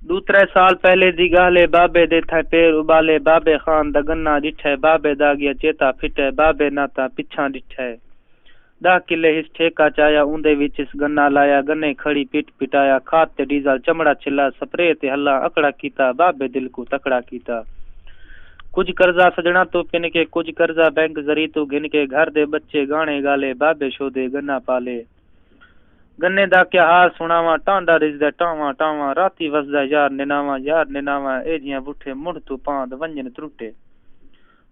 दू त्रै साल पहले दी गल है, बाबे दे थे पैर उबाले, बाबे खान दा गन्ना डिठे, बाबे दा गया चेता फिटे, बाबे ना ता पिछा डिठे। 10 किले हिस ठेका चाया, उंदे विच इस गन्ना लाया, गन्ने खड़ी पिट पिटाया, खाद ते डीजल चमड़ा छिला, स्प्रे ते हल्ला अकड़ा कीता, बाबे दिल को तकड़ा कीता। कुछ कर्जा सजना तो पिन के, कुछ कर्जा बैंक जरी तो गिन के, घर दे बच्चे गाने गाले, बाबे शोदे गन्ना पाले। गन्ने दा क्या हाल सुनावा, टांडा रिजदा टावा टावा, राती वसदा यार निनावा, ए जियां बुठे मुड़ तू पांद वंजन त्रुटे।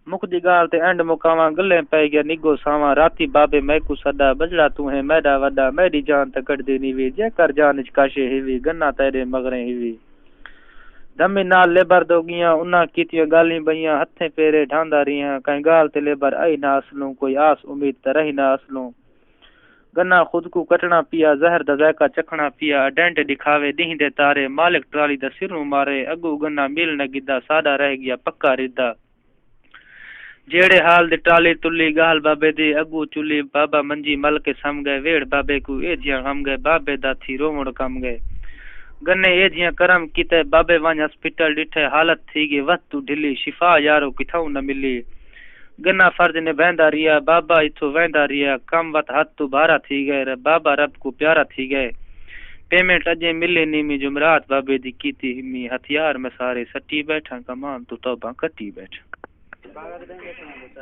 मुकदी गाल ते एंड मुकावा, गल्ले पै गया निगो सावा, राती बाबे मैकू सदा, बजड़ा तू है मैडा वड्डा, मेरी जान ते कटदी नीवी, जे कर जान इच काशे हिवी, गन्ना तेरे मगरे हिवी। दमी नाल लेबर दोगियां, उन्ना कीतियां गाली बइयां, हत्थे पेरे ढांदा रियां, कहीं गाल ते लेबर आई ना असलूं, कोई आस उम्मीद ते रही ना असलूं। गन्ना खुद को कटना पिया, जहर दा जायका चखना पिया, डेंट दिखावे दीं दे तारे, मालिक ट्राली दा सिरों मारे, अगू गन्ना मिल न गिद्दा, सादा रह गया पक्का रिद्दा। जेड़े हाल दी ट्राली तुली, गाल बाबे दी अगू चुली, बाबा मंजी मल के सम गए, वेड़ बाबे को ए जियां हम गए, बाबे दा थी रोवण कम गए। गन्ने ए जियां करम कीते, बाबे वन हॉस्पिटल डिठे, हालत थी गई वस्तु ढिली, शिफा यारो किथाऊ न मिली। गन्ना फर्ज निभांदा रिया, बाबा इथों वहंदा रिया, कम वत हाथ तो भारा थी गए, बाबा रब को प्यारा थी गए। पेमेंट अजे मिले नीमी, जुमरात बाबे दी कीती हिमी, हथियार में सारे सट्टी बैठा, कमान तो तौबा कट्टी बैठा।